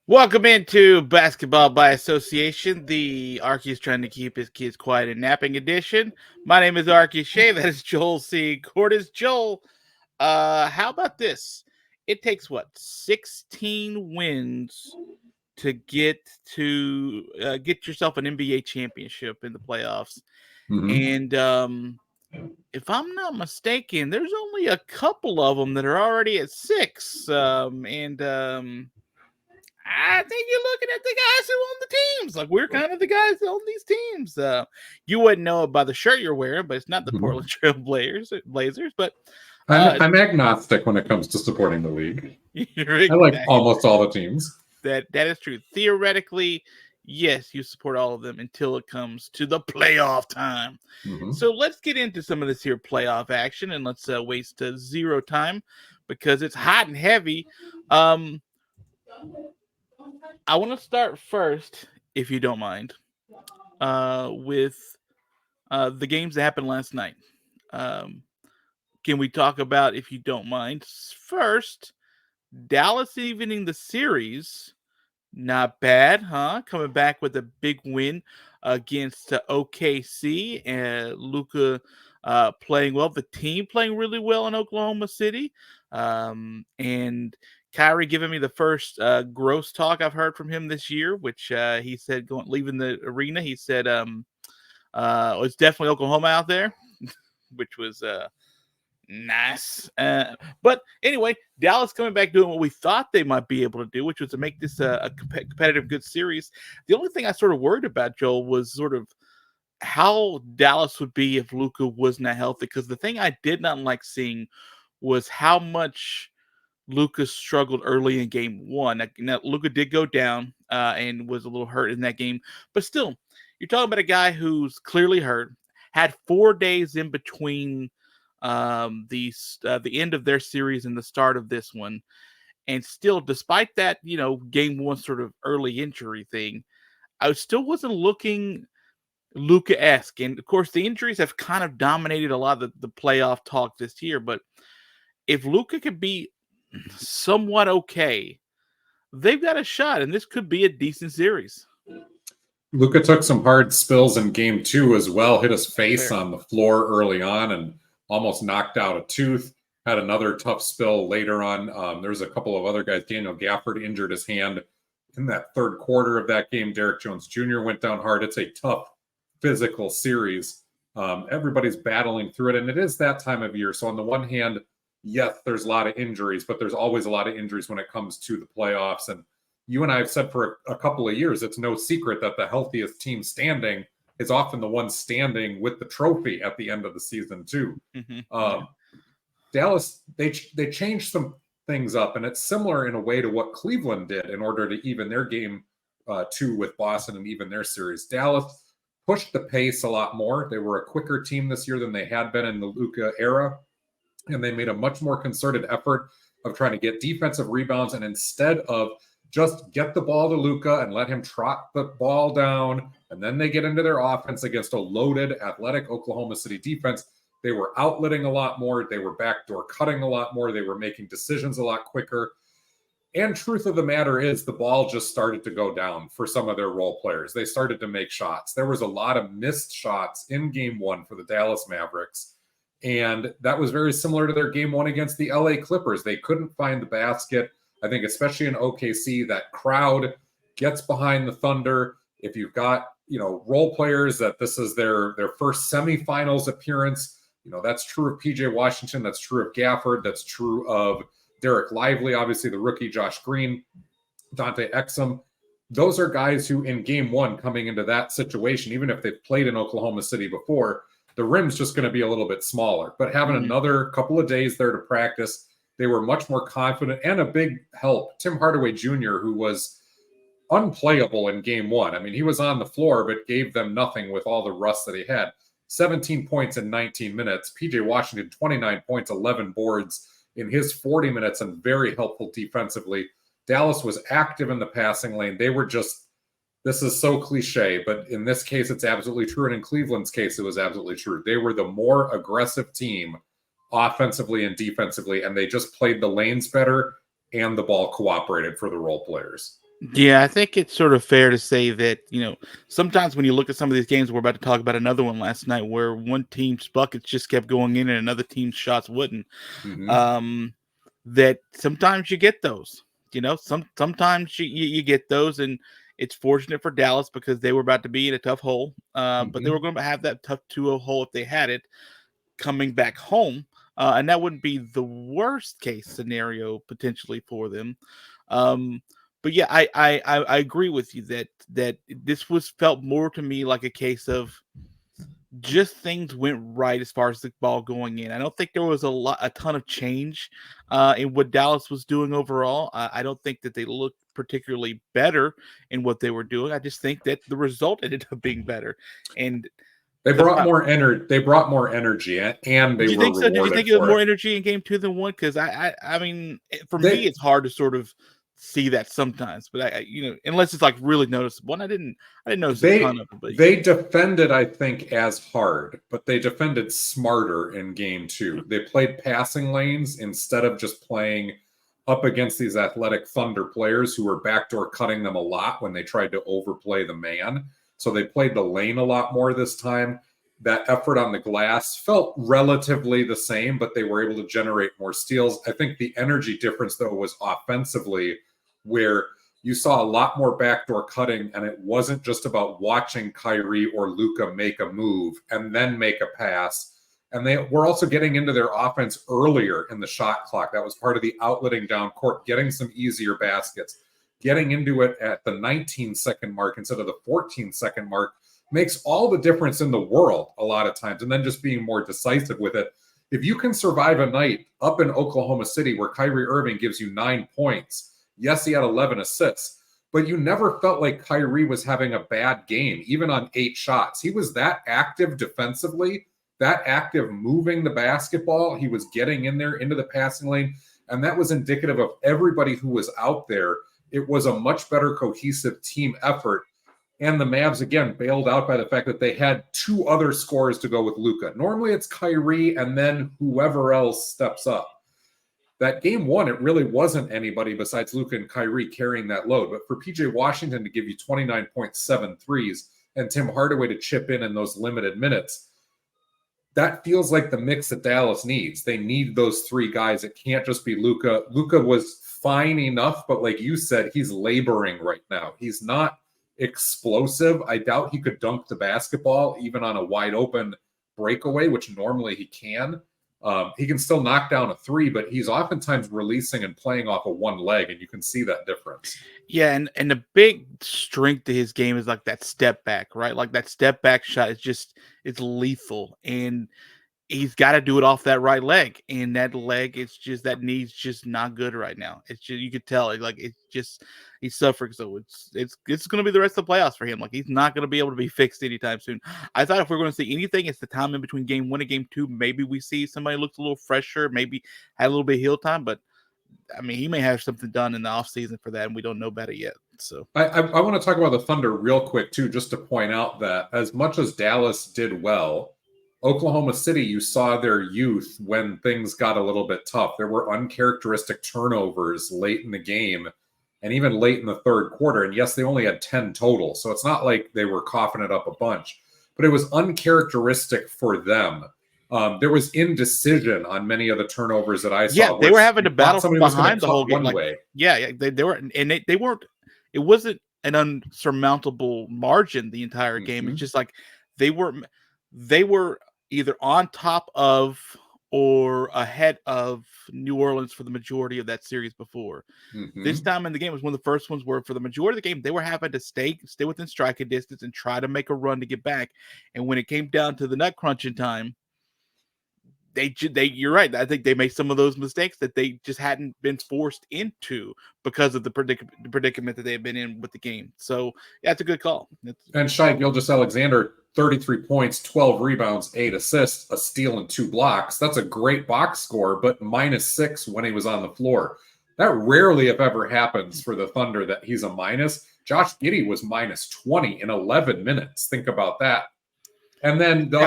Welcome into Basketball by Association. The Arky is trying to keep his kids quiet and napping edition. My name is Arky Shea. That is Joel C. Cordes. Joel, how about this? It takes 16 wins to get yourself an NBA championship in the playoffs. Mm-hmm. And if I'm not mistaken, there's only a couple of them that are already at 6. I think you're looking at the guys who own the teams. Like, we're kind of the guys that own these teams. You wouldn't know it by the shirt you're wearing, but it's not the Portland Trail Blazers. But I'm agnostic when it comes to supporting the league. I like almost all the teams. That is true. Theoretically, yes, you support all of them until it comes to the playoff time. Mm-hmm. So let's get into some of this here playoff action, and let's waste zero time because it's hot and heavy. I want to start first, if you don't mind, with the games that happened last night. Can we talk about, if you don't mind, first, Dallas evening the series? Not bad, huh? Coming back with a big win against OKC, and Luka playing well. The team playing really well in Oklahoma City, and Kyrie giving me the first gross talk I've heard from him this year, which he said leaving the arena. He said it's definitely Oklahoma out there, which was nice. But anyway, Dallas coming back doing what we thought they might be able to do, which was to make this a competitive, good series. The only thing I sort of worried about, Joel, was sort of how Dallas would be if Luka was not healthy. Because the thing I did not like seeing was how much Luka struggled early in game one. Now, Luka did go down and was a little hurt in that game. But still, you're talking about a guy who's clearly hurt, had 4 days in between the end of their series and the start of this one. And still, despite that, game one sort of early injury thing, I still wasn't looking Luka-esque. And, of course, the injuries have kind of dominated a lot of the playoff talk this year. But if Luka could be somewhat okay, they've got a shot, and this could be a decent series. Luka took some hard spills in game two as well, hit his face on the floor early on and almost knocked out a tooth. Had another tough spill later on. There was a couple of other guys. Daniel Gafford injured his hand in that third quarter of that game. Derrick Jones Jr. went down hard. It's a tough physical series. Everybody's battling through it, and it is that time of year. So on the one hand, yes, there's a lot of injuries, but there's always a lot of injuries when it comes to the playoffs. And you and I have said for a couple of years, it's no secret that the healthiest team standing is often the one standing with the trophy at the end of the season too. Mm-hmm. Dallas, they changed some things up, and it's similar in a way to what Cleveland did in order to even their game two with Boston and even their series. Dallas pushed the pace a lot more. They were a quicker team this year than they had been in the Luka era, and they made a much more concerted effort of trying to get defensive rebounds, and instead of just get the ball to Luka and let him trot the ball down, and then they get into their offense against a loaded, athletic Oklahoma City defense. They were outletting a lot more. They were backdoor cutting a lot more. They were making decisions a lot quicker. And truth of the matter is, the ball just started to go down for some of their role players. They started to make shots. There was a lot of missed shots in game one for the Dallas Mavericks. And that was very similar to their game one against the LA Clippers. They couldn't find the basket. I think especially in OKC, that crowd gets behind the Thunder. If you've got, role players that this is their first semifinals appearance, that's true of PJ Washington. That's true of Gafford. That's true of Derek Lively, obviously the rookie, Josh Green, Dante Exum. Those are guys who in game one coming into that situation, even if they've played in Oklahoma City before, the rim's just going to be a little bit smaller. But having another couple of days there to practice, they were much more confident, and a big help. Tim Hardaway Jr., who was unplayable in game one. I mean, he was on the floor, but gave them nothing with all the rust that he had. 17 points in 19 minutes. PJ Washington, 29 points, 11 boards in his 40 minutes, and very helpful defensively. Dallas was active in the passing lane. They were just, this is so cliche, but in this case, it's absolutely true. And in Cleveland's case, it was absolutely true. They were the more aggressive team offensively and defensively, and they just played the lanes better, and the ball cooperated for the role players. Yeah, I think it's sort of fair to say that, sometimes when you look at some of these games, we're about to talk about another one last night where one team's buckets just kept going in and another team's shots wouldn't. Mm-hmm. Um, that sometimes you get those, sometimes you get those, and it's fortunate for Dallas because they were about to be in a tough hole, but they Mm-hmm. were going to have that tough 2-0 hole if they had it coming back home. And that wouldn't be the worst case scenario potentially for them. Um, but yeah, I agree with you that this was felt more to me like a case of just things went right as far as the ball going in. I don't think there was a ton of change in what Dallas was doing overall. I don't think that they looked particularly better in what they were doing. I just think that the result ended up being better. And They that's brought my more energy. They brought more energy, and Did they you were think so? Did you rewarded think it was for more it. energy in game 2 than 1? Because I mean, for me, They it's hard to sort of see that sometimes, but unless it's like really noticeable. And I didn't notice a they ton of it, but they defended, I think, as hard, but they defended smarter in game 2. They played passing lanes instead of just playing up against these athletic Thunder players who were backdoor cutting them a lot when they tried to overplay the man. So they played the lane a lot more this time. That effort on the glass felt relatively the same, but they were able to generate more steals. I think the energy difference, though, was offensively, where you saw a lot more backdoor cutting, and it wasn't just about watching Kyrie or Luka make a move and then make a pass. And they were also getting into their offense earlier in the shot clock. That was part of the outletting down court, getting some easier baskets. Getting into it at the 19-second mark instead of the 14-second mark makes all the difference in the world a lot of times. And then just being more decisive with it. If you can survive a night up in Oklahoma City where Kyrie Irving gives you 9 points, yes, he had 11 assists, but you never felt like Kyrie was having a bad game, even on 8 shots. He was that active defensively, that active moving the basketball. He was getting in there into the passing lane, and that was indicative of everybody who was out there. It was a much better cohesive team effort. And the Mavs, again, bailed out by the fact that they had 2 other scorers to go with Luka. Normally it's Kyrie and then whoever else steps up. That game 1, it really wasn't anybody besides Luka and Kyrie carrying that load. But for PJ Washington to give you 29.7 threes and Tim Hardaway to chip in those limited minutes, that feels like the mix that Dallas needs. They need those 3 guys. It can't just be Luka. Luka was fine enough, but like you said, he's laboring right now. He's not explosive. I doubt he could dunk the basketball even on a wide open breakaway, which normally he can. He can still knock down a 3, but he's oftentimes releasing and playing off of one leg, and you can see that difference. yeah, and the big strength to his game is like that step back, right? Like that step back shot is it's lethal, and he's got to do it off that right leg, and that leg, that knee's just not good right now. It's just, you could tell it, like it's just, he's suffering. So it's going to be the rest of the playoffs for him. Like he's not going to be able to be fixed anytime soon. I thought if we're going to see anything, it's the time in between game 1 and game 2. Maybe we see somebody looks a little fresher, maybe had a little bit of heel time, but I mean, he may have something done in the offseason for that, and we don't know about it yet. So I want to talk about the Thunder real quick, too, just to point out that as much as Dallas did well, Oklahoma City, you saw their youth when things got a little bit tough. There were uncharacteristic turnovers late in the game and even late in the third quarter. And yes, they only had 10 total, so it's not like they were coughing it up a bunch, but it was uncharacteristic for them. There was indecision on many of the turnovers that I saw. yeah, they were having to battle from somebody was going behind to the whole cut game. one Like, way. yeah, they were, and they weren't. It wasn't an unsurmountable margin the entire game. It's just like they were either on top of or ahead of New Orleans for the majority of that series before. This time in the game was one of the first ones where for the majority of the game they were having to stay within striking distance and try to make a run to get back. And when it came down to the nut crunching time, you're right. I think they made some of those mistakes that they just hadn't been forced into because of the predicament that they had been in with the game. So yeah, it's a good call. And Shai Gilgeous-Alexander, 33 points, 12 rebounds, 8 assists, a steal, and 2 blocks. That's a great box score, but -6 when he was on the floor. That rarely, if ever, happens for the Thunder that he's a minus. Josh Giddey was -20 in 11 minutes. Think about that. And then the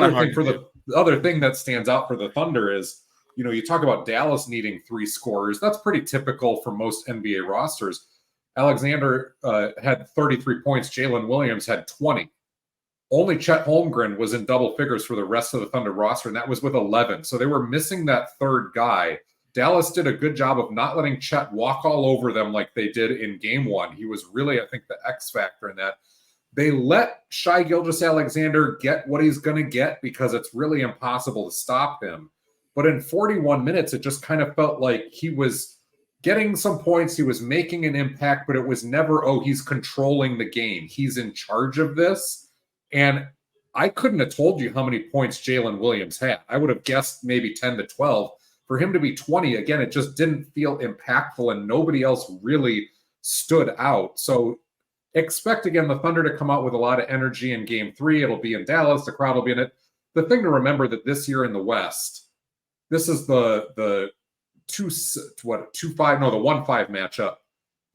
other thing that stands out for the Thunder is, you talk about Dallas needing 3 scorers. That's pretty typical for most NBA rosters. Alexander had 33 points. Jalen Williams had 20. Only Chet Holmgren was in double figures for the rest of the Thunder roster, and that was with 11. So they were missing that third guy. Dallas did a good job of not letting Chet walk all over them like they did in game one. He was really, I think, the X factor in that. They let Shai Gilgeous-Alexander get what he's going to get because it's really impossible to stop him. But in 41 minutes, it just kind of felt like he was getting some points. He was making an impact, but it was never, oh, he's controlling the game. He's in charge of this. And I couldn't have told you how many points Jalen Williams had. I would have guessed maybe 10 to 12. For him to be 20, again, it just didn't feel impactful, and nobody else really stood out. So expect, again, the Thunder to come out with a lot of energy in game 3. It'll be in Dallas. The crowd will be in it. The thing to remember that this year in the West, this is the 1-5 matchup.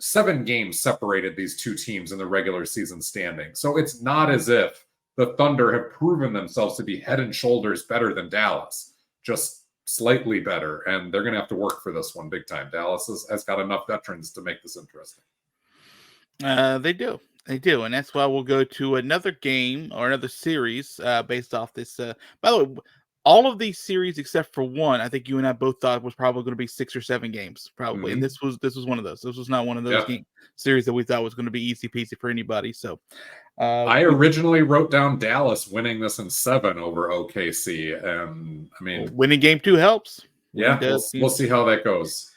7 games separated these two teams in the regular season standing. So it's not as if the Thunder have proven themselves to be head and shoulders better than Dallas, just slightly better. And they're going to have to work for this one big time. Dallas has got enough veterans to make this interesting. They do. And that's why we'll go to another game or another series based off this. By the way, all of these series except for one, I think you and I both thought was probably going to be 6 or 7 games, probably. And this was one of those. This was not one of those series that we thought was going to be easy peasy for anybody. So I originally wrote down Dallas winning this in 7 over OKC. And I mean, winning game 2 helps. Yeah, we'll see how that goes.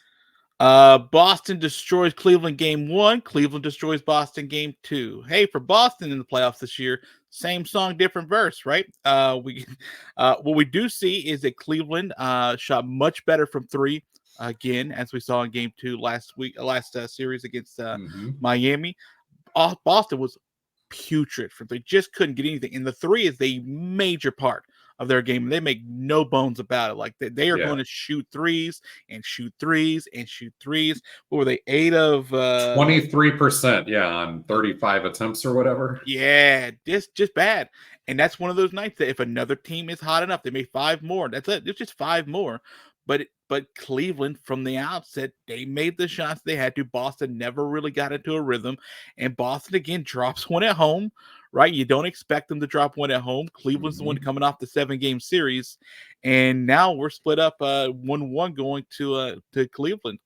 Boston destroys Cleveland game 1. Cleveland destroys Boston game 2. Hey, for Boston in the playoffs this year, same song, different verse, right? What we do see is that Cleveland shot much better from 3 again, as we saw in game 2 last series against Miami. Boston was putrid from 3, just couldn't get anything. And the 3 is a major part of their game. They make no bones about it. Like they are going to shoot threes and shoot threes and shoot threes. What were they? 8 of 23%, on 35 attempts or whatever. Yeah, just bad. And that's one of those nights that if another team is hot enough, they make 5 more. That's it. It's just 5 more. But Cleveland, from the outset, they made the shots they had to. Boston never really got into a rhythm. And Boston, again, drops one at home, right? You don't expect them to drop one at home. Cleveland's the one coming off the 7-game series. And now we're split up 1-1 going to Cleveland.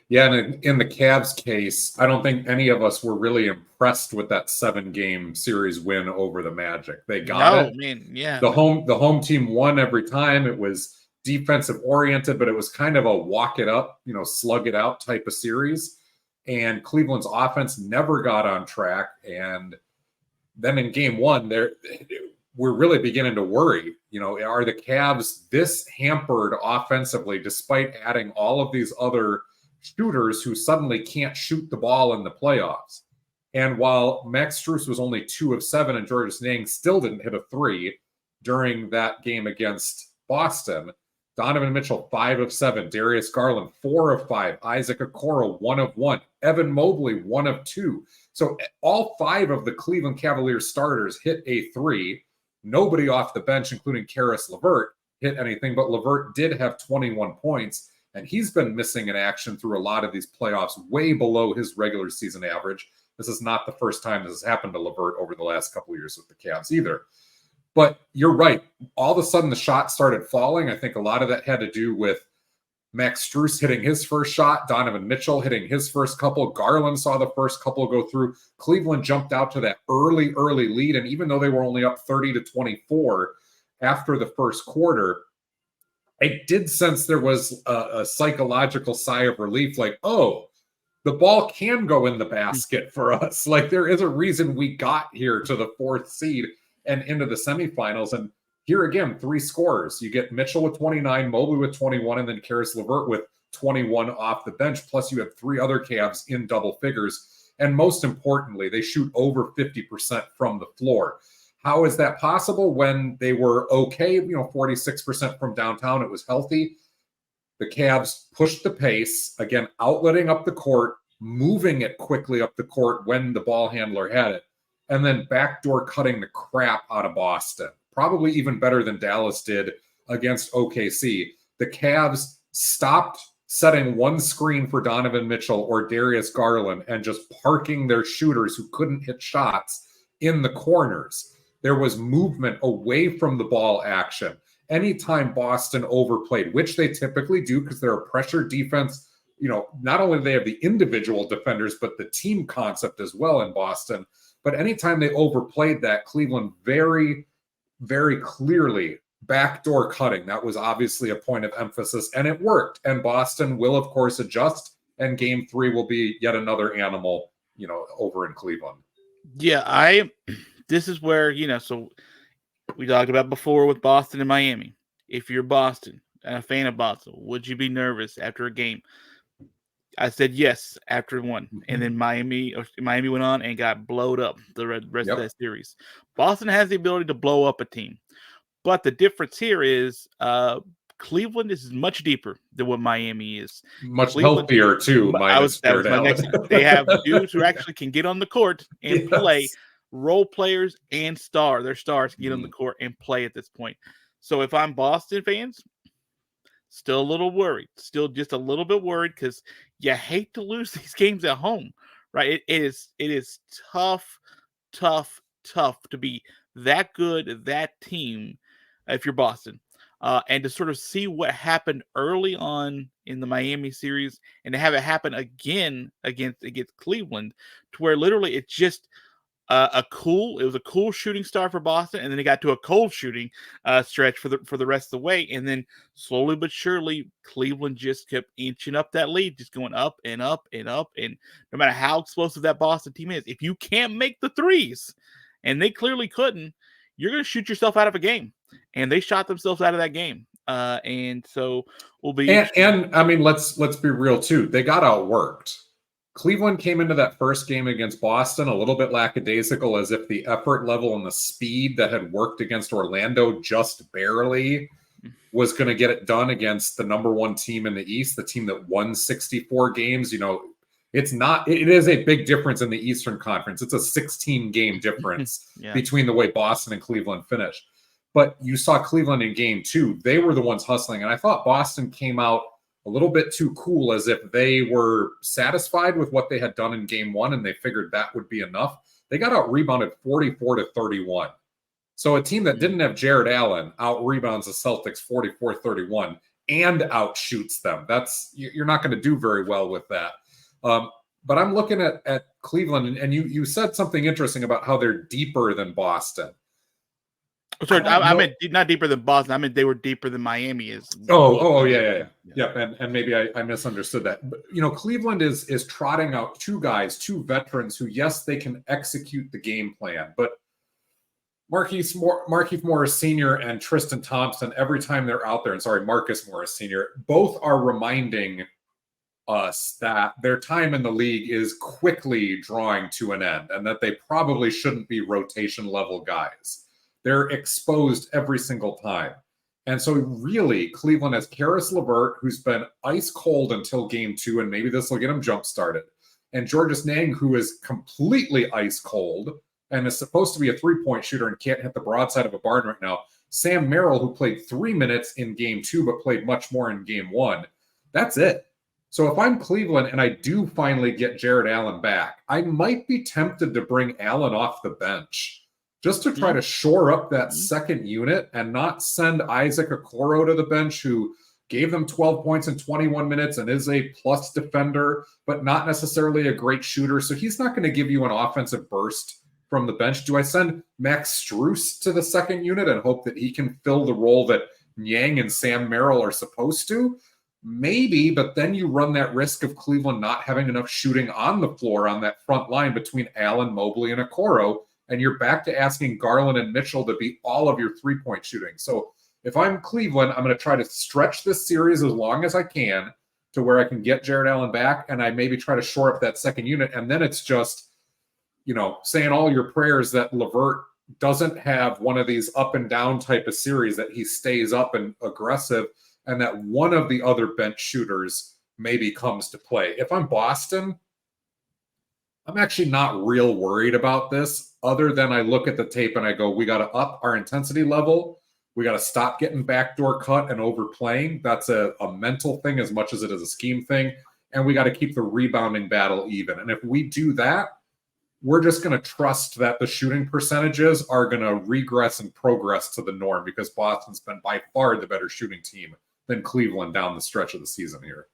Yeah, and in the Cavs case, I don't think any of us were really impressed with that 7-game series win over the Magic. They got it. Man, yeah. The home team won every time. It was defensive oriented, but it was kind of a walk it up, slug it out type of series. And Cleveland's offense never got on track. And then in game 1, we're really beginning to worry. Are the Cavs this hampered offensively despite adding all of these other shooters who suddenly can't shoot the ball in the playoffs? And while Max Strus was only 2 of 7 and Georges Niang still didn't hit a 3 during that game against Boston, Donovan Mitchell, 5 of 7. Darius Garland, 4 of 5. Isaac Okoro, 1 of 1. Evan Mobley, 1 of 2. So all 5 of the Cleveland Cavaliers starters hit a 3. Nobody off the bench, including Karis LeVert, hit anything, but LeVert did have 21 points, and he's been missing in action through a lot of these playoffs, way below his regular season average. This is not the first time this has happened to LeVert over the last couple of years with the Cavs either. But you're right. All of a sudden, the shot started falling. I think a lot of that had to do with Max Strus hitting his first shot, Donovan Mitchell hitting his first couple. Garland saw the first couple go through. Cleveland jumped out to that early lead. And even though they were only up 30-24 after the first quarter, I did sense there was a psychological sigh of relief, like, oh, the ball can go in the basket for us. Like, there is a reason we got here to the 4th seed and into the semifinals. And here again, 3 scorers. You get Mitchell with 29, Mobley with 21, and then Karis LeVert with 21 off the bench. Plus you have 3 other Cavs in double figures. And most importantly, they shoot over 50% from the floor. How is that possible when they were okay? 46% from downtown. It was healthy. The Cavs pushed the pace, again, outletting up the court, moving it quickly up the court when the ball handler had it, and then backdoor cutting the crap out of Boston. Probably even better than Dallas did against OKC. The Cavs stopped setting one screen for Donovan Mitchell or Darius Garland and just parking their shooters who couldn't hit shots in the corners. There was movement away from the ball action. Anytime Boston overplayed, which they typically do because they're a pressure defense, not only do they have the individual defenders, but the team concept as well in Boston. But anytime they overplayed that, Cleveland very, very clearly backdoor cutting. That was obviously a point of emphasis, and it worked. And Boston will, of course, adjust, and game 3 will be yet another animal, over in Cleveland. Yeah, this is where, so we talked about before with Boston and Miami. If you're Boston and a fan of Boston, would you be nervous after a game? I said yes after one, and then Miami went on and got blowed up the rest of that series. Boston has the ability to blow up a team, but the difference here is Cleveland is much deeper than what Miami is. Much healthier too. That was my next. They have dudes who actually can get on the court and play, role players and their stars can get on the court and play at this point. So if I'm Boston fans, still a little worried, still just a little bit worried because you hate to lose these games at home, right? It is tough to be that good, that team, if you're Boston, and to sort of see what happened early on in the Miami series and to have it happen again against Cleveland, to where literally it's just it was a cool shooting start for Boston, and then it got to a cold shooting stretch for the rest of the way, and then slowly but surely Cleveland just kept inching up that lead, just going up and up and up, and no matter how explosive that Boston team is, if you can't make the threes, and they clearly couldn't, you're going to shoot yourself out of a game, and they shot themselves out of that game, and so we'll be. And I mean, let's be real too. They got outworked. Cleveland came into that first game against Boston a little bit lackadaisical, as if the effort level and the speed that had worked against Orlando just barely was going to get it done against the number 1 team in the East, the team that won 64 games. It is a big difference in the Eastern Conference. It's a 16-game difference between the way Boston and Cleveland finished. But you saw Cleveland in game 2. They were the ones hustling. And I thought Boston came out a little bit too cool, as if they were satisfied with what they had done in game 1 and they figured that would be enough. They got out rebounded 44-31. So a team that didn't have Jared Allen out rebounds the Celtics 44-31 and outshoots them. You're not going to do very well with that. But I'm looking at Cleveland, and you said something interesting about how they're deeper than Boston. Sorry, I meant not deeper than Boston. I meant they were deeper than Miami is. Yeah. And maybe I misunderstood that. But, Cleveland is trotting out two veterans who, yes, they can execute the game plan. But Markieff Morris Sr. and Tristan Thompson, every time they're out there, Marcus Morris Sr., both are reminding us that their time in the league is quickly drawing to an end and that they probably shouldn't be rotation level guys. They're exposed every single time. And so really, Cleveland has Karis LeVert, who's been ice cold until game 2, and maybe this will get him jump started. And Georges Niang, who is completely ice cold and is supposed to be a three-point shooter and can't hit the broadside of a barn right now. Sam Merrill, who played 3 minutes in game 2, but played much more in game 1. That's it. So if I'm Cleveland and I do finally get Jared Allen back, I might be tempted to bring Allen off the bench just to try to shore up that second unit and not send Isaac Okoro to the bench, who gave them 12 points in 21 minutes and is a plus defender, but not necessarily a great shooter. So he's not going to give you an offensive burst from the bench. Do I send Max Strus to the second unit and hope that he can fill the role that Niang and Sam Merrill are supposed to? Maybe, but then you run that risk of Cleveland not having enough shooting on the floor on that front line between Allen, Mobley, and Okoro. And you're back to asking Garland and Mitchell to be all of your three-point shooting. So if I'm Cleveland, I'm going to try to stretch this series as long as I can to where I can get Jared Allen back, and I maybe try to shore up that second unit. And then it's just, saying all your prayers that LeVert doesn't have one of these up and down type of series, that he stays up and aggressive, and that one of the other bench shooters maybe comes to play. If I'm Boston, I'm actually not real worried about this, other than I look at the tape and I go, we got to up our intensity level. We got to stop getting backdoor cut and overplaying. That's a mental thing as much as it is a scheme thing. And we got to keep the rebounding battle even. And if we do that, we're just going to trust that the shooting percentages are going to regress and progress to the norm because Boston's been by far the better shooting team than Cleveland down the stretch of the season here.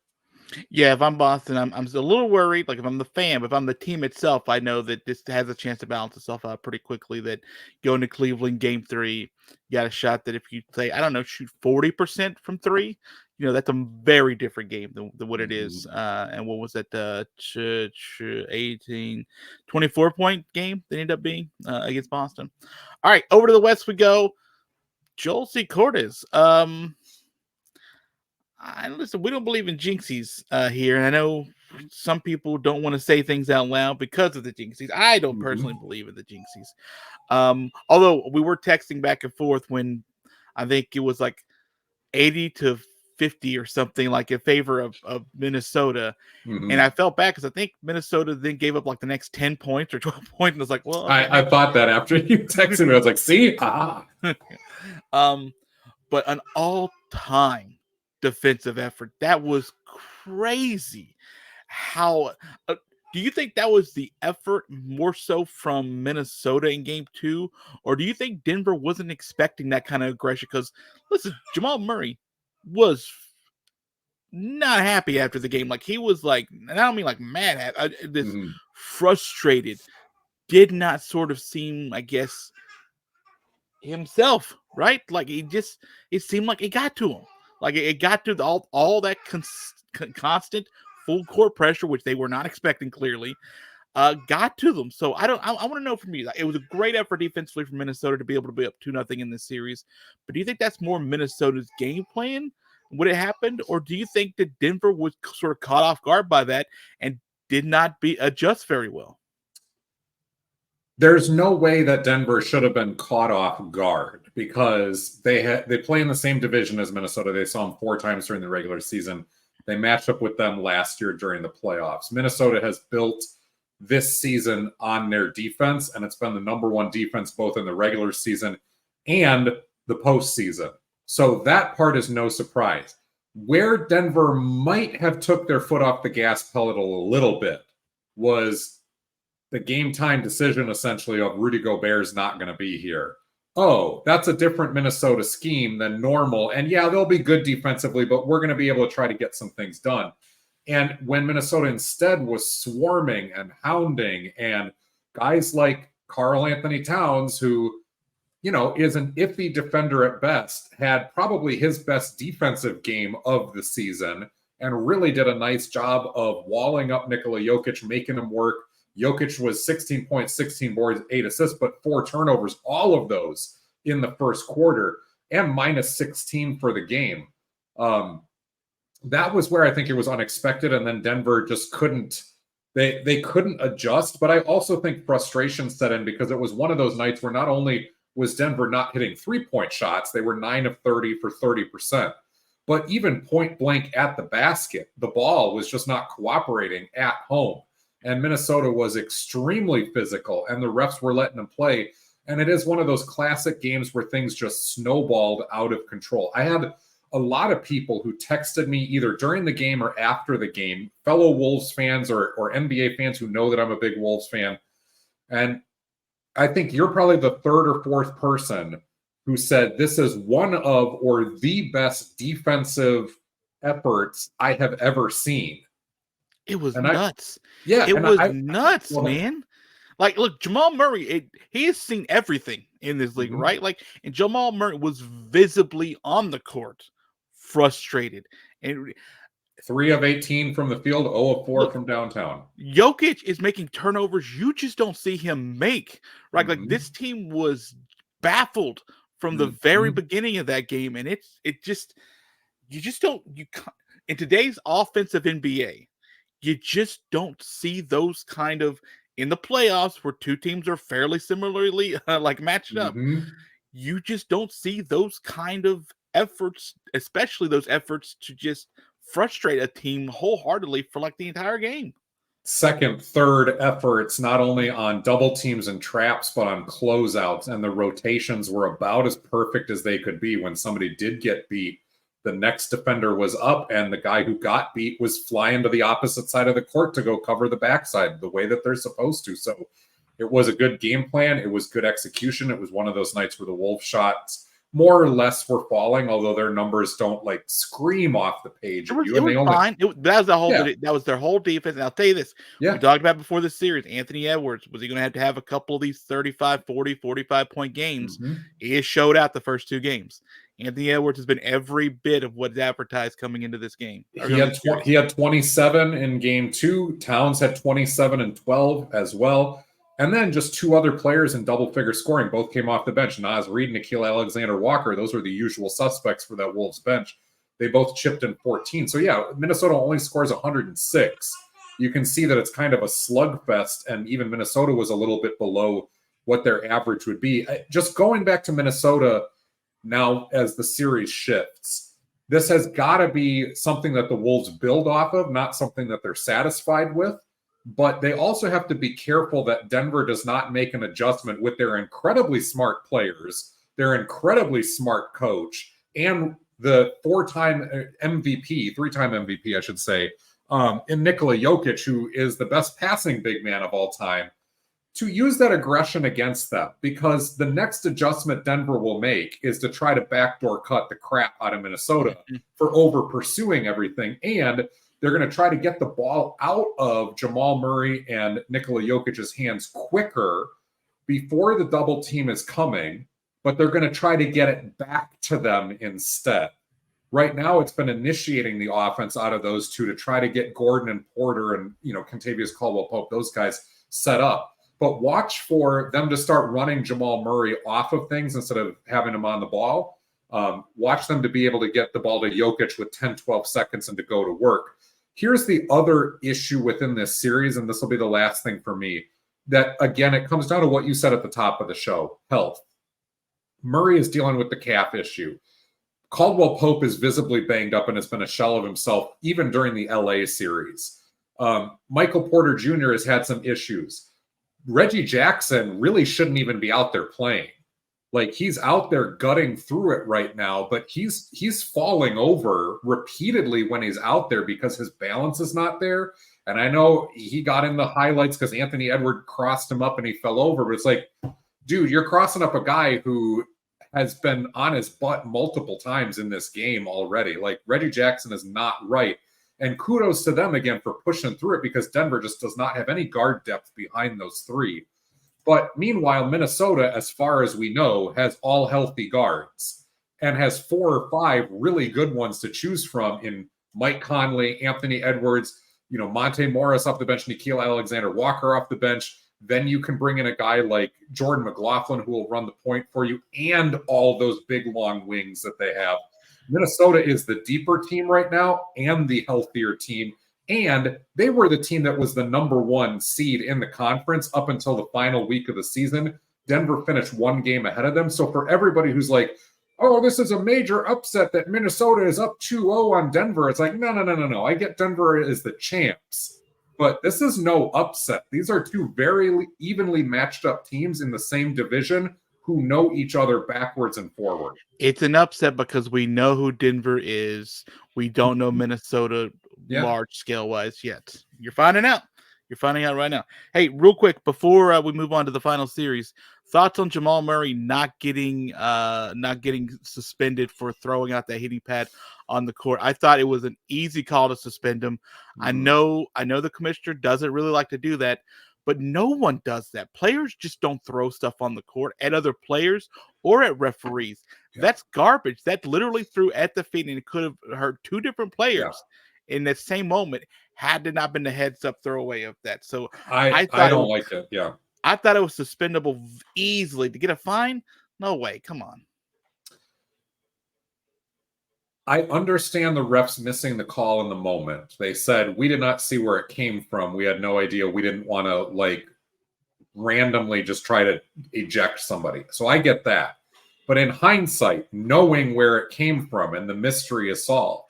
Yeah, if I'm Boston, I'm a little worried. Like if I'm the fan, but if I'm the team itself, I know that this has a chance to balance itself out pretty quickly. That going to Cleveland game 3, you got a shot that if you say, I don't know, shoot 40% from 3, that's a very different game than what it is. And what was that? 18, 24-point game that ended up being against Boston. All right, over to the West we go. Joel C. Cordes. Listen, we don't believe in jinxies here, and I know some people don't want to say things out loud because of the jinxies. I don't personally believe in the jinxies. Although we were texting back and forth when I think it was like 80-50 or something, like in favor of Minnesota. And I felt bad because I think Minnesota then gave up like the next 10 points or 12 points. And I was like, well, okay, I thought that after you texted me, I was like, see? But an all-time defensive effort. That was crazy. How do you think that was the effort more so from Minnesota in game 2? Or do you think Denver wasn't expecting that kind of aggression? Because listen, Jamal Murray was not happy after the game. Like he was like, and I don't mean like mad, this frustrated, did not sort of seem, I guess, himself, right? Like it seemed like it got to him. Like it got to all that constant full court pressure, which they were not expecting clearly, got to them. So I want to know from you. It was a great effort defensively from Minnesota to be able to be up 2-0 in this series. But do you think that's more Minnesota's game plan when it happened, or do you think that Denver was sort of caught off guard by that and did not adjust very well? There's no way that Denver should have been caught off guard because they play in the same division as Minnesota. They saw them 4 times during the regular season. They matched up with them last year during the playoffs. Minnesota has built this season on their defense, and it's been the number 1 defense both in the regular season and the postseason. So that part is no surprise. Where Denver might have took their foot off the gas pedal a little bit was the game time decision essentially of Rudy Gobert's not going to be here. Oh, that's a different Minnesota scheme than normal. And yeah, they'll be good defensively, but we're going to be able to try to get some things done. And when Minnesota instead was swarming and hounding, and guys like Karl-Anthony Towns, who, is an iffy defender at best, had probably his best defensive game of the season and really did a nice job of walling up Nikola Jokic, making him work. Jokic was 16 points, 16 boards, 8 assists, but 4 turnovers, all of those in the first quarter, and minus 16 for the game. That was where I think it was unexpected, and then Denver just couldn't they couldn't adjust. But I also think frustration set in because it was one of those nights where not only was Denver not hitting 3-point shots, they were 9 of 30 for 30%. But even point blank at the basket, the ball was just not cooperating at home. And Minnesota was extremely physical, and the refs were letting them play. And it is one of those classic games where things just snowballed out of control. I had a lot of people who texted me either during the game or after the game, fellow Wolves fans or NBA fans who know that I'm a big Wolves fan. And I think you're probably the 3rd or 4th person who said this is one of or the best defensive efforts I have ever seen. It was nuts. It was nuts, man. Like, look, Jamal Murray, he has seen everything in this league, right? Like, and Jamal Murray was visibly on the court, frustrated. And 3 of 18 from the field, 0 of 4 from downtown. Jokic is making turnovers you just don't see him make, right? Like, this team was baffled from the very beginning of that game, and you just don't, in today's offensive NBA, you just don't see those kind of, in the playoffs where 2 teams are fairly similarly like matched up. You just don't see those kind of efforts, especially those efforts to just frustrate a team wholeheartedly for like the entire game. second, third efforts, not only on double teams and traps, but on closeouts. And the rotations were about as perfect as they could be. When somebody did get beat, the next defender was up, and the guy who got beat was flying to the opposite side of the court to go cover the backside the way that they're supposed to. So it was a good game plan. It was good execution. It was one of those nights where the Wolves shots more or less were falling, although their numbers don't like scream off the page. It was fine. That was the whole. Yeah. That was their whole defense. And I'll tell you this: we talked about before the series. Anthony Edwards, was he going to have a couple of these 35, 40, 45-point games? Mm-hmm. He has showed out the first two games. Anthony Edwards has been every bit of what's advertised coming into this game. He had 27 in game 2. Towns had 27 and 12 as well. And then just two other players in double-figure scoring both came off the bench. Naz Reid and Nickeil Alexander-Walker, those were the usual suspects for that Wolves bench. They both chipped in 14. So, yeah, Minnesota only scores 106. You can see that it's kind of a slugfest, and even Minnesota was a little bit below what their average would be. Just going back to Minnesota now as the series shifts, this has got to be something that the Wolves build off of, not something that they're satisfied with. But they also have to be careful that Denver does not make an adjustment with their incredibly smart players, their incredibly smart coach, and the three-time MVP, I should say, in Nikola Jokic, who is the best passing big man of all time, to use that aggression against them. Because the next adjustment Denver will make is to try to backdoor cut the crap out of Minnesota for over pursuing everything. And they're going to try to get the ball out of Jamal Murray and Nikola Jokic's hands quicker before the double team is coming, but they're going to try to get it back to them instead. Right now, it's been initiating the offense out of those two to try to get Gordon and Porter and, Kentavious Caldwell-Pope, those guys set up. But watch for them to start running Jamal Murray off of things instead of having him on the ball. Watch them to be able to get the ball to Jokic with 10, 12 seconds and to go to work. Here's the other issue within this series, and this will be the last thing for me, that, again, it comes down to what you said at the top of the show, health. Murray is dealing with the calf issue. Caldwell-Pope is visibly banged up and has been a shell of himself, even during the LA series. Michael Porter Jr. has had some issues. Reggie Jackson really shouldn't even be out there playing. Like, he's out there gutting through it right now, but he's falling over repeatedly when he's out there because his balance is not there. And I know he got in the highlights because Anthony Edwards crossed him up and he fell over. But it's like, dude, you're crossing up a guy who has been on his butt multiple times in this game already. Like, Reggie Jackson is not right. And kudos to them again for pushing through it because Denver just does not have any guard depth behind those three. But meanwhile, Minnesota, as far as we know, has all healthy guards and has 4 or 5 really good ones to choose from in Mike Conley, Anthony Edwards, Monte Morris off the bench, Nickeil Alexander-Walker off the bench. Then you can bring in a guy like Jordan McLaughlin who will run the point for you and all those big, long wings that they have. Minnesota is the deeper team right now and the healthier team. And they were the team that was the number 1 seed in the conference up until the final week of the season. Denver finished 1 game ahead of them. So for everybody who's like, oh, this is a major upset that Minnesota is up 2-0 on Denver, it's like, no. I get Denver as the champs. But this is no upset. These are 2 very evenly matched up teams in the same division who know each other backwards and forward. It's an upset because we know who Denver is. We don't know Minnesota large scale wise yet. You're finding out. You're finding out right now. Hey, real quick before we move on to the final series, thoughts on Jamal Murray not getting suspended for throwing out that hitting pad on the court? I thought it was an easy call to suspend him. I know the commissioner doesn't really like to do that, but no one does that. Players just don't throw stuff on the court at other players or at referees. Yeah. That's garbage. That literally threw at the feet, and it could have hurt 2 different players in that same moment had it not been the heads-up throwaway of that. So I don't like it. Yeah. I thought it was suspendable easily. To get a fine? No way. Come on. I understand the refs missing the call in the moment. They said, we did not see where it came from. We had no idea. We didn't want to randomly just try to eject somebody. So I get that. But in hindsight, knowing where it came from and the mystery is solved,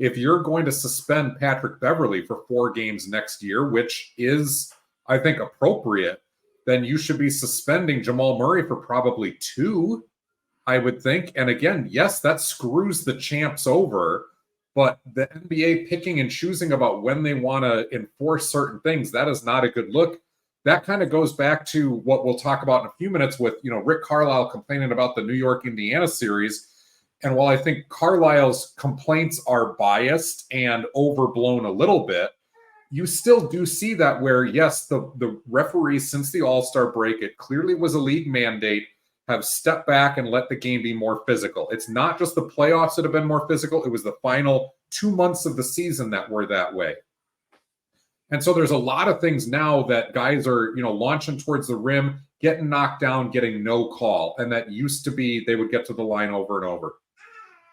if you're going to suspend Patrick Beverley for 4 games next year, which is, I think, appropriate, then you should be suspending Jamal Murray for probably 2, I would think. And again, yes, that screws the champs over, but the NBA picking and choosing about when they want to enforce certain things, that is not a good look. That kind of goes back to what we'll talk about in a few minutes with, Rick Carlisle complaining about the New York Indiana series. And while I think Carlisle's complaints are biased and overblown a little bit, you still do see that where, yes, the referees since the All-Star break, it clearly was a league mandate, have stepped back and let the game be more physical. It's not just the playoffs that have been more physical. It was the final 2 months of the season that were that way. And so there's a lot of things now that guys are, launching towards the rim, getting knocked down, getting no call. And that used to be they would get to the line over and over.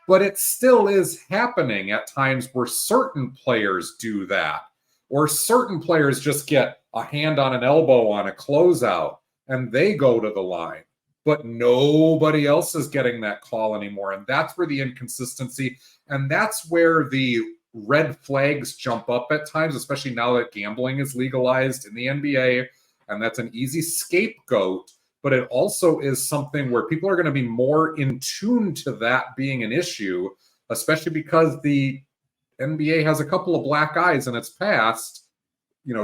But it still is happening at times where certain players do that, or certain players just get a hand on an elbow on a closeout and they go to the line. But nobody else is getting that call anymore. And that's where the inconsistency, and that's where the red flags jump up at times, especially now that gambling is legalized in the NBA, and that's an easy scapegoat. But it also is something where people are going to be more in tune to that being an issue, especially because the NBA has a couple of black eyes in its past,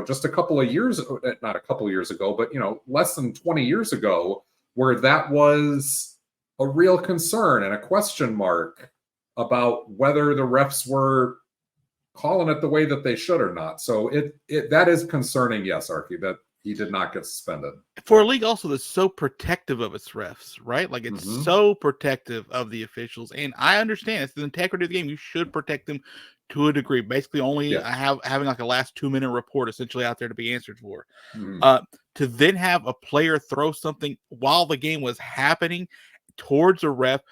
just a couple of years, not a couple of years ago, but, less than 20 years ago, where that was a real concern and a question mark about whether the refs were calling it the way that they should or not. So that is concerning, yes, Arky, that he did not get suspended. For a league also that's so protective of its refs, right? Like it's so protective of the officials. And I understand it's the integrity of the game. You should protect them to a degree. Basically only having like a last 2-minute report essentially out there to be answered for. To then have a player throw something while the game was happening towards a ref,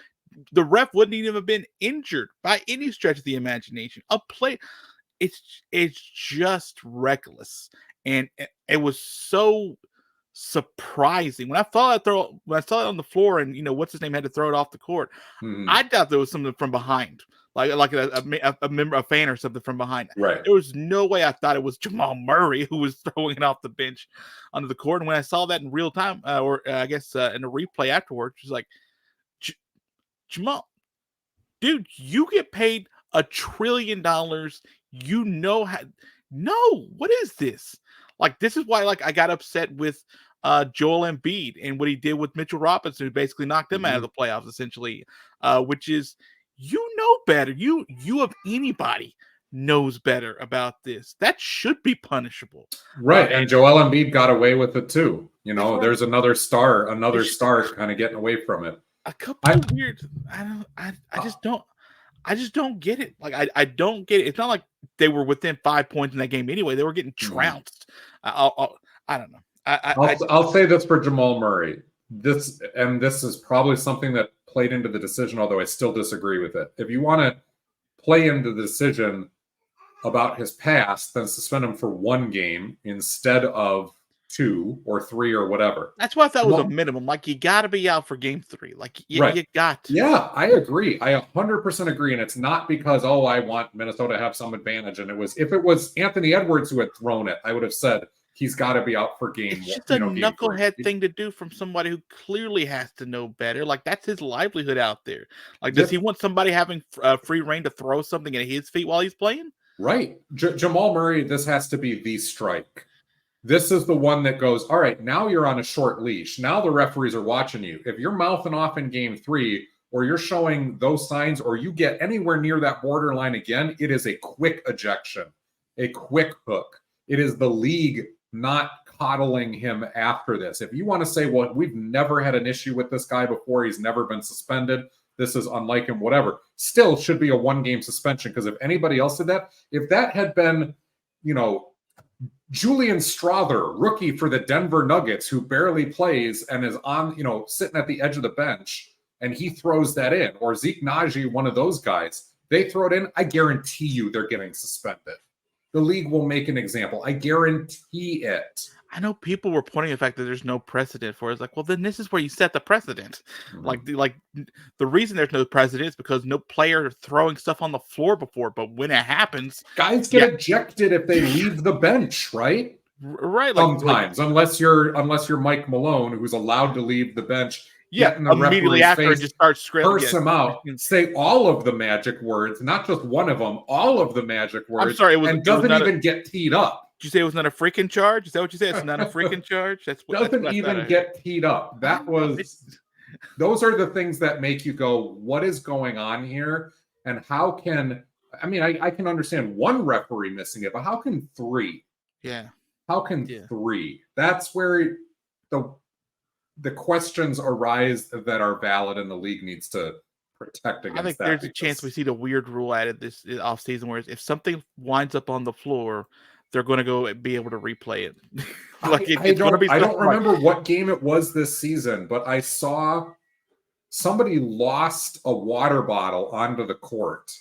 the ref wouldn't even have been injured by any stretch of the imagination. It's just reckless. And it was so surprising when I saw it on the floor, and what's his name had to throw it off the court. I thought there was something from behind, like a member, a fan or something from behind. Right. There was no way I thought it was Jamal Murray who was throwing it off the bench onto the court. And when I saw that in real time, I guess in a replay afterwards, it was like, Jamal, dude, you get paid $1 trillion. What is this? Like, this is why, I got upset with Joel Embiid and what he did with Mitchell Robinson, who basically knocked him out of the playoffs, essentially, which is, better. You of anybody knows better about this. That should be punishable. Right. And Joel Embiid got away with it too. There's another star kind of getting away from it. A couple of weird. I just don't get it. I don't get it. It's not like they were within 5 points in that game anyway. They were getting trounced. I don't know. I'll say this for Jamal Murray. This is probably something that played into the decision, although I still disagree with it. If you want to play into the decision about his past, then suspend him for 1 game instead of 2 or 3 or whatever. That's what I thought was a minimum. You got to be out for game 3. You got to. Yeah, I agree. I 100% agree. And it's not because, I want Minnesota to have some advantage. And if it was Anthony Edwards who had thrown it, I would have said he's got to be out for game 1. It's just a knucklehead thing to do from somebody who clearly has to know better. That's his livelihood out there. Does he want somebody having free reign to throw something at his feet while he's playing? Right. Jamal Murray, this has to be the strike. This is the one that goes, all right, now you're on a short leash. Now the referees are watching you. If you're mouthing off in game 3, or you're showing those signs, or you get anywhere near that borderline again, it is a quick ejection, a quick hook. It is the league not coddling him after this. If you want to say, well, we've never had an issue with this guy before, he's never been suspended, this is unlike him, whatever, still should be a 1-game suspension. Because if anybody else did that, if that had been, Julian Strother, rookie for the Denver Nuggets, who barely plays and is on, sitting at the edge of the bench, and he throws that in, or Zeke Naji, one of those guys, they throw it in, I guarantee you they're getting suspended. The league will make an example. I guarantee it. I know people were pointing the fact that there's no precedent for it. It's like, well, then this is where you set the precedent. The reason there's no precedent is because no player throwing stuff on the floor before. But when it happens, guys get ejected if they leave the bench, right? Right. Sometimes, unless you're Mike Malone, who's allowed to leave the bench. Get in the immediately referee's after face, just start scribbling, curse him out, say all of the magic words, not just one of them, all of the magic words. I'm sorry, and doesn't even get teed up. Did you say it was not a freaking charge? Is that what you said? It's not a freaking charge? Doesn't even get teed up. Those are the things that make you go, what is going on here? And how can, I can understand one referee missing it, but how can three? Yeah. How can three? That's where the questions arise that are valid, and the league needs to protect against that. I think there's a chance we see the weird rule added this offseason, where if something winds up on the floor, they're going to go be able to replay it. I don't remember what game it was this season, but I saw somebody lost a water bottle onto the court,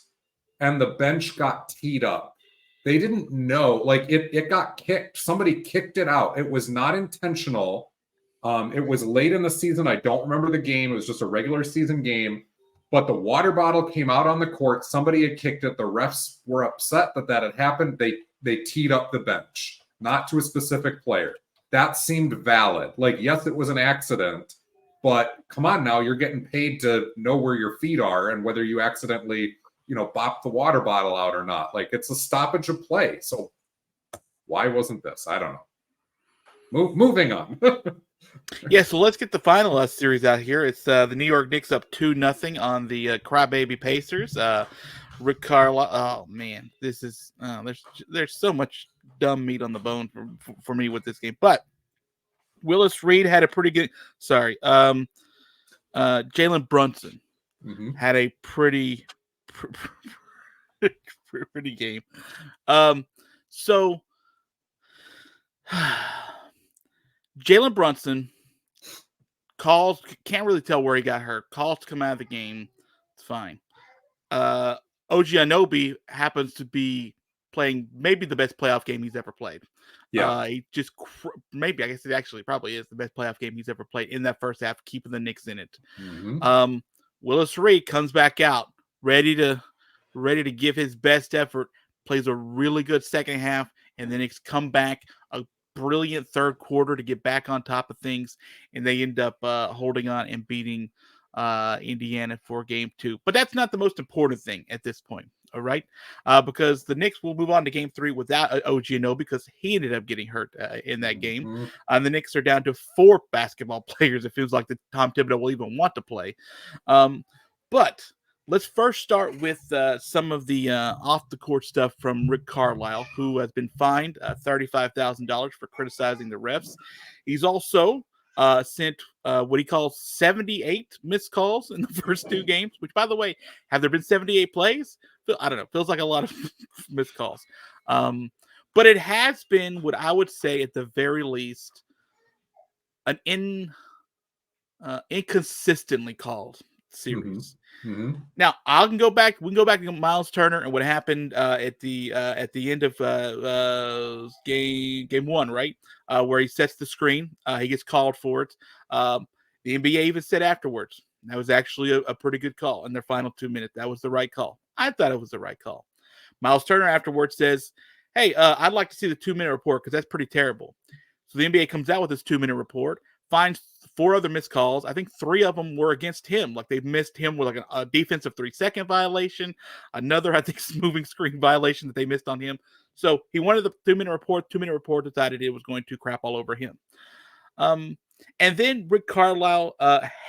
and the bench got teed up. They didn't know, it got kicked. Somebody kicked it out. It was not intentional. It was late in the season. I don't remember the game. It was just a regular season game. But the water bottle came out on the court. Somebody had kicked it. The refs were upset that had happened. They teed up the bench, not to a specific player. That seemed valid. Yes, it was an accident, but come on now, you're getting paid to know where your feet are and whether you accidentally, bop the water bottle out or not. It's a stoppage of play. So why wasn't this? I don't know. Moving on. Yeah, so let's get the final series out here. It's the New York Knicks up 2-0 on the crybaby Pacers. Rick Carlisle. Oh man, this is there's so much dumb meat on the bone for me with this game. But Willis Reed had a pretty good. Jalen Brunson had a pretty game. So Jalen Brunson can't really tell where he got hurt. Calls to come out of the game. It's fine. OG Anunoby happens to be playing maybe the best playoff game he's ever played. Yeah. He just maybe, I guess it actually probably is the best playoff game he's ever played in that first half, keeping the Knicks in it. Willis Reed comes back out ready to give his best effort, plays a really good second half, and the Knicks come back a brilliant third quarter to get back on top of things, and they end up holding on and beating Indiana for game 2. But that's not the most important thing at this point, all right? Because the Knicks will move on to game 3 without OG Anunoby because he ended up getting hurt in that game. The Knicks are down to 4 basketball players. It feels like the Tom Thibodeau will even want to play. But let's first start with some of the off-the-court stuff from Rick Carlisle, who has been fined $35,000 for criticizing the refs. He's also sent what he calls 78 missed calls in the first 2 games, which, by the way, have there been 78 plays? I don't know. Feels like a lot of missed calls. But it has been what I would say, at the very least, an inconsistently called series. Now we can go back to Miles Turner and what happened at the end of game 1, right? Where he sets the screen, he gets called for it. The NBA even said afterwards that was actually a pretty good call in their final 2 minutes. That was the right call. I thought it was the right call. Miles Turner afterwards says, "Hey, I'd like to see the 2-minute report because that's pretty terrible." So the NBA comes out with this 2-minute report, finds 4 other missed calls. I think 3 of them were against him. They missed him with a defensive 3-second violation. Another, I think, moving screen violation that they missed on him. So he wanted the 2-minute report. 2-minute report decided it was going to crap all over him. And then Rick Carlisle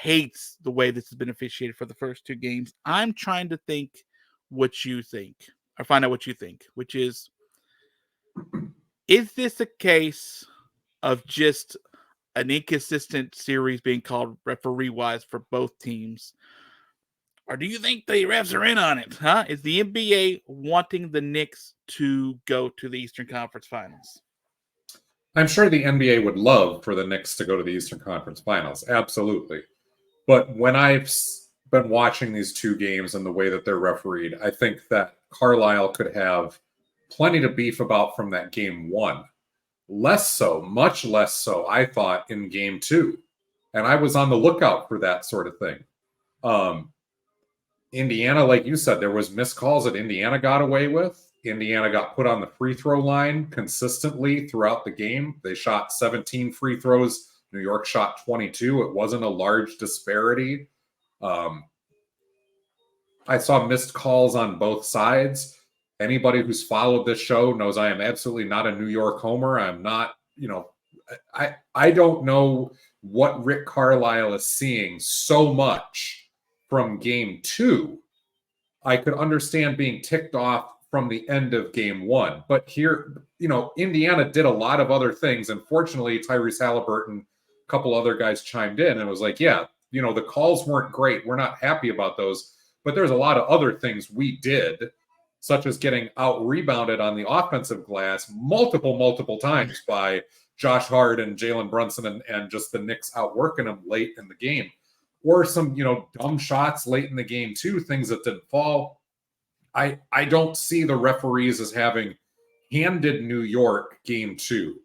hates the way this has been officiated for the first 2 games. I'm trying to think what you think, or find out what you think, which is this a case of just an inconsistent series being called referee-wise for both teams? Or do you think the refs are in on it? Huh? Is the NBA wanting the Knicks to go to the Eastern Conference Finals? I'm sure the NBA would love for the Knicks to go to the Eastern Conference Finals. Absolutely. But when I've been watching these 2 games and the way that they're refereed, I think that Carlisle could have plenty to beef about from that game 1. Less so, much less so, I thought, in game 2. And I was on the lookout for that sort of thing. Indiana, like you said, there was missed calls that Indiana got away with. Indiana got put on the free throw line consistently throughout the game. They shot 17 free throws. New York shot 22. It wasn't a large disparity. I saw missed calls on both sides. Anybody who's followed this show knows I am absolutely not a New York homer. I'm not, I don't know what Rick Carlisle is seeing so much from game 2. I could understand being ticked off from the end of game 1. But here, Indiana did a lot of other things. And fortunately, Tyrese Halliburton, a couple other guys chimed in and was like, yeah, the calls weren't great. We're not happy about those. But there's a lot of other things we did, such as getting out-rebounded on the offensive glass multiple times by Josh Hart and Jalen Brunson and just the Knicks outworking them late in the game. Or some, dumb shots late in the game too, things that didn't fall. I don't see the referees as having handed New York game 2.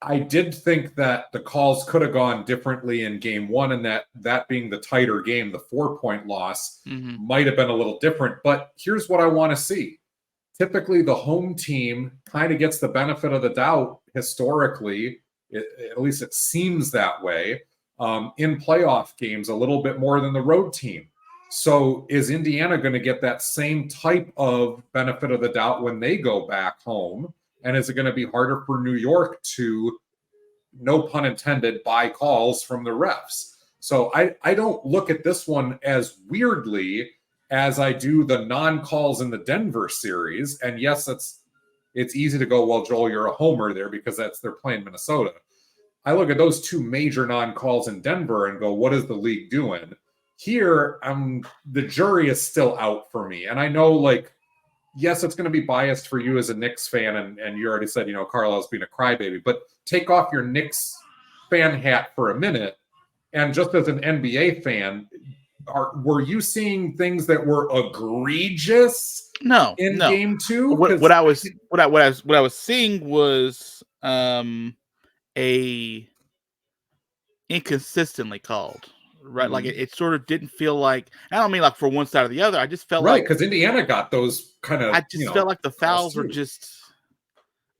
I did think that the calls could have gone differently in game 1, and that being the tighter game, the 4-point loss might have been a little different. But here's what I want to see. Typically, the home team kind of gets the benefit of the doubt historically. At least it seems that way. In playoff games a little bit more than the road team. So is Indiana going to get that same type of benefit of the doubt when they go back home? And is it going to be harder for New York to, no pun intended, buy calls from the refs? So I don't look at this one as weirdly as I do the non-calls in the Denver series. And yes, it's easy to go, well, Joel, you're a homer there because they're playing Minnesota. I look at those 2 major non-calls in Denver and go, what is the league doing? Here, the jury is still out for me. And I know, yes, it's going to be biased for you as a Knicks fan, and you already said, Carlisle's being a crybaby, but take off your Knicks fan hat for a minute. And just as an NBA fan, were you seeing things that were egregious? No, in game 2? What I was seeing was a inconsistently called, right? Like it sort of didn't feel like, I don't mean like for one side or the other. I just felt right, because Indiana got those kind of. I just felt like the fouls were just.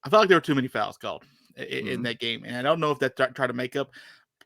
I felt like there were too many fouls called in that game, and I don't know if that tried to make up.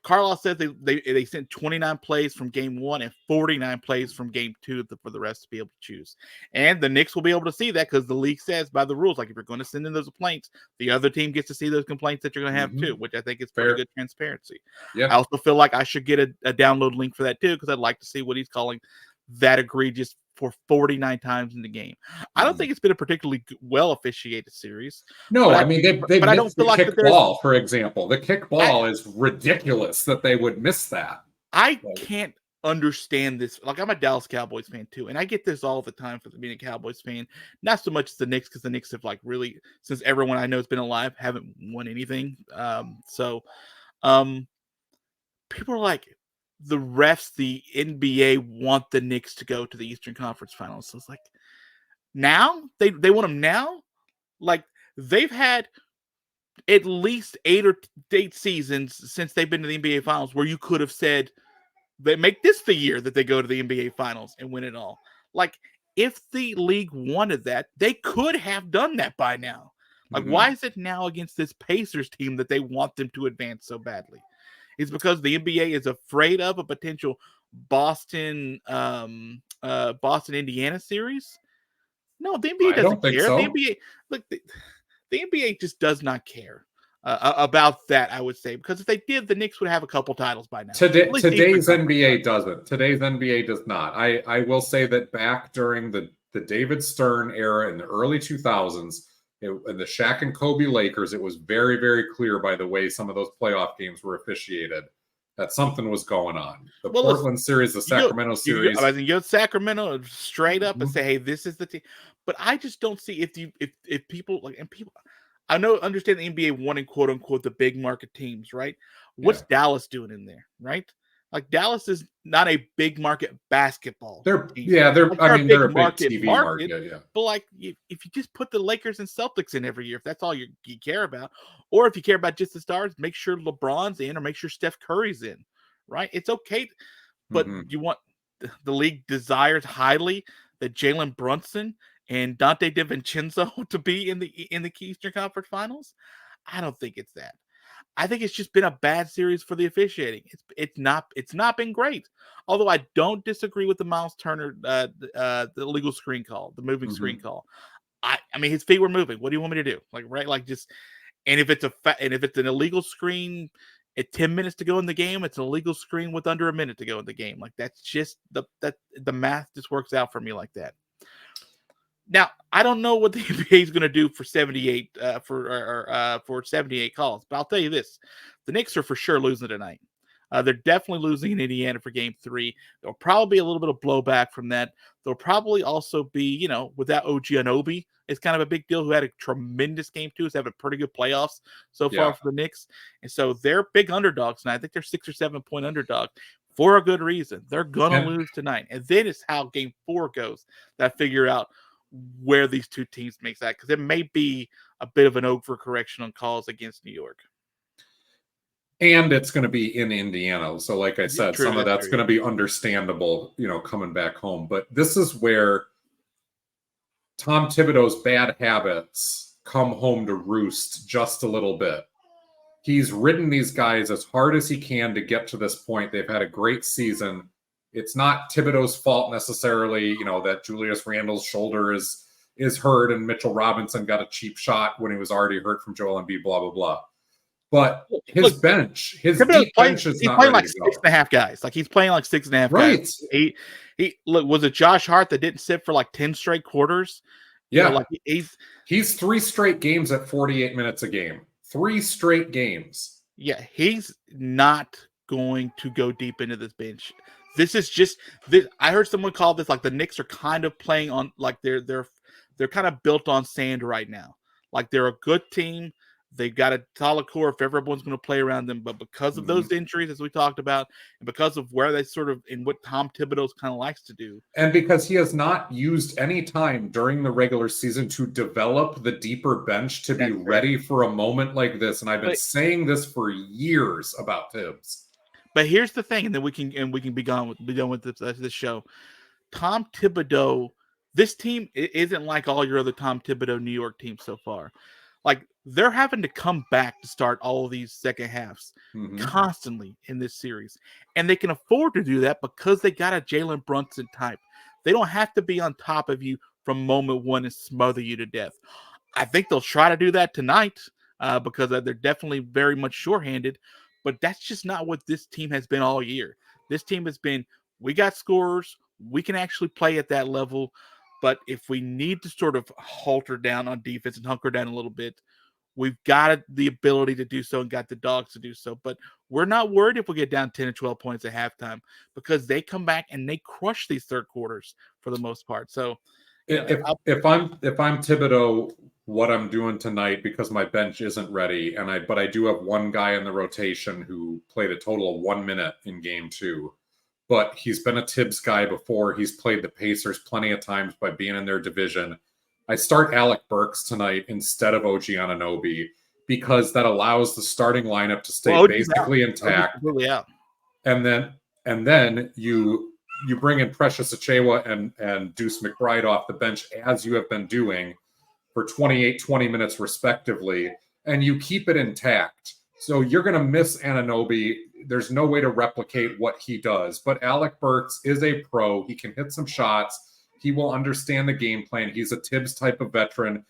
Carlisle said they sent 29 plays from game 1 and 49 plays from game 2 for the rest to be able to choose. And the Knicks will be able to see that because the league says by the rules, like if you're going to send in those complaints, the other team gets to see those complaints that you're going to have too, which I think is pretty good transparency. Yeah. I also feel like I should get a download link for that too because I'd like to see what he's calling that egregious for 49 times in the game. I don't think it's been a particularly well officiated series. No, I mean they missed the kick ball, for example. The kick ball is ridiculous that they would miss that. I can't understand this. Like, I'm a Dallas Cowboys fan too, and I get this all the time for being a Cowboys fan. Not so much as the Knicks, because the Knicks have really, since everyone I know has been alive, haven't won anything. People are like, the refs, the NBA want the Knicks to go to the Eastern Conference Finals. So it's like, now they want them now. Like, they've had at least 8 seasons since they've been to the NBA Finals where you could have said they make this the year that they go to the NBA Finals and win it all. Like, if the league wanted that, they could have done that by now. Like, why is it now against this Pacers team that they want them to advance so badly? It's because the NBA is afraid of a potential Boston Indiana series. No, the NBA doesn't care. So. The NBA just does not care about that, I would say, because if they did, the Knicks would have a couple titles by now. Today's NBA doesn't. Today's NBA does not. I will say that back during the David Stern era in the early 2000s, in the Shaq and Kobe Lakers, it was very, very clear by the way some of those playoff games were officiated that something was going on. The Portland series, the Sacramento series. I think you go to Sacramento straight up and say, "Hey, this is the team." But I just don't see if people I understand the NBA wanting quote unquote the big market teams, right? What's Dallas doing in there, right? Like Dallas is not a big market basketball team. They're Like, I mean, they're a big market TV market, yeah. But like if you just put the Lakers and Celtics in every year, if that's all you care about, or if you care about just the stars, make sure LeBron's in or make sure Steph Curry's in, right? It's okay, but you want the league desires highly that Jalen Brunson and Dante DiVincenzo to be in the Eastern Conference Finals. I don't think it's that. I think it's just been a bad series for the officiating. It's not been great. Although I don't disagree with the Miles Turner the illegal screen call, the moving screen call. I mean his feet were moving. What do you want me to do? Like right, like just and if it's an illegal screen at 10 minutes to go in the game, it's an illegal screen with under a minute to go in the game. Like that's just the math just works out for me like that. Now, I don't know what the NBA is going to do for 78 for 78 calls, but I'll tell you this: the Knicks are for sure losing tonight. They're definitely losing in Indiana for Game 3. There'll probably be a little bit of blowback from that. There'll probably also be, without OG Anunoby, it's kind of a big deal. Who had a tremendous Game 2, is having pretty good playoffs so far for the Knicks, and so they're big underdogs. And I think they're 6 or 7 point underdog for a good reason. They're gonna lose tonight, and then it's how Game 4 goes that I figure out where these two teams make that, because it may be a bit of an overcorrection on calls against New York. And it's going to be in Indiana. So like I said, some of that's going to be understandable, coming back home. But this is where Tom Thibodeau's bad habits come home to roost just a little bit. He's ridden these guys as hard as he can to get to this point. They've had a great season. It's not Thibodeau's fault necessarily, that Julius Randle's shoulder is hurt and Mitchell Robinson got a cheap shot when he was already hurt from Joel Embiid, blah, blah, blah. But his deep bench is not playing like 6.5 guys. Like he's playing like 6.5 guys. He look, was it Josh Hart that didn't sit for like 10 straight quarters? Yeah. He's 3 straight games at 48 minutes a game. 3 straight games. Yeah, he's not going to go deep into this bench. This is just this. I heard someone call this like the Knicks are kind of playing on like they're kind of built on sand right now. Like they're a good team. They've got a solid core if everyone's going to play around them. But because of those injuries, as we talked about, and because of where they sort of in what Tom Thibodeau kind of likes to do, and because he has not used any time during the regular season to develop the deeper bench to be ready for a moment like this. And I've been saying this for years about Tibbs. But here's the thing, and then we can be done with this show. Tom Thibodeau, this team isn't like all your other Tom Thibodeau New York teams so far. Like they're having to come back to start all of these second halves constantly in this series, and they can afford to do that because they got a Jalen Brunson type. They don't have to be on top of you from moment one and smother you to death. I think they'll try to do that tonight because they're definitely very much shorthanded. But that's just not what this team has been all year. This team has been, we got scorers, we can actually play at that level. But if we need to sort of halter down on defense and hunker down a little bit, we've got the ability to do so and got the dogs to do so. But we're not worried if we get down 10 or 12 points at halftime because they come back and they crush these third quarters for the most part. So if I'm Thibodeau, what I'm doing tonight, because my bench isn't ready, but I do have one guy in the rotation who played a total of 1 minute in Game 2. But he's been a Tibbs guy before. He's played the Pacers plenty of times by being in their division. I start Alec Burks tonight instead of OG Anunoby because that allows the starting lineup to stay basically intact. And then you bring in Precious Achiuwa and Deuce McBride off the bench as you have been doing for 20 minutes respectively, and you keep it intact. So you're going to miss Anunoby. There's no way to replicate what he does. But Alec Burks is a pro. He can hit some shots. He will understand the game plan. He's a Tibbs type of veteran.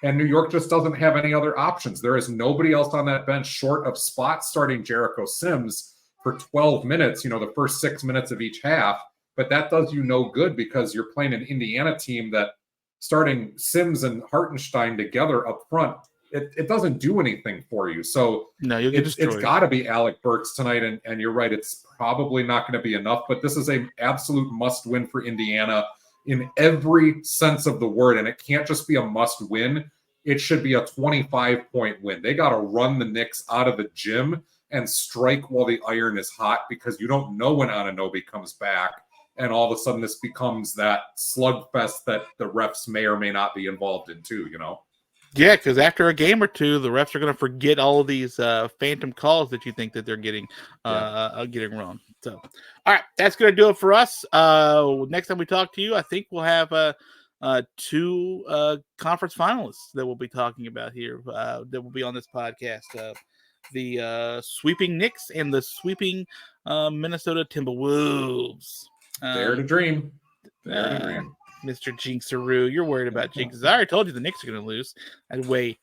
And New York just doesn't have any other options. There is nobody else on that bench short of spot starting Jericho Sims for 12 minutes, the first 6 minutes of each half. But that does you no good because you're playing an Indiana team that starting Sims and Hartenstein together up front, it doesn't do anything for you. So it's got to be Alec Burks tonight. And you're right, it's probably not going to be enough. But this is an absolute must-win for Indiana in every sense of the word. And it can't just be a must-win. It should be a 25-point win. They got to run the Knicks out of the gym and strike while the iron is hot, because you don't know when Anunoby comes back. And all of a sudden this becomes that slugfest that the refs may or may not be involved in too, you know? Yeah, because after a game or two, the refs are going to forget all of these phantom calls that you think that they're getting wrong. So, all right, that's going to do it for us. Next time we talk to you, I think we'll have two conference finalists that we'll be talking about here that will be on this podcast. The sweeping Knicks and the sweeping Minnesota Timberwolves. Dare to dream. Dare to dream. Mr. Jinxaroo, you're worried about jinxes. I already told you the Knicks are going to lose. I'd wait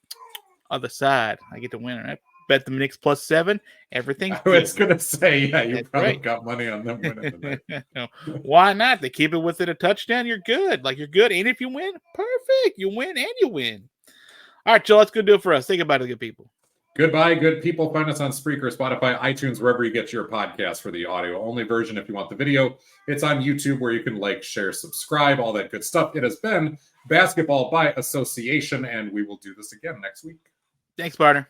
on the side. I get to win. I bet the Knicks +7. Everything's I was going to say, yeah, you That's probably right. got money on them winning tonight. Why not? They keep it within a touchdown. You're good. Like, you're good. And if you win, perfect. You win and you win. All right, Joe, that's going to do it for us. Think about it, good people. Goodbye, good people. Find us on Spreaker, Spotify, iTunes, wherever you get your podcast for the audio-only version. If you want the video, it's on YouTube, where you can like, share, subscribe, all that good stuff. It has been Basketball by Association, and we will do this again next week. Thanks, partner.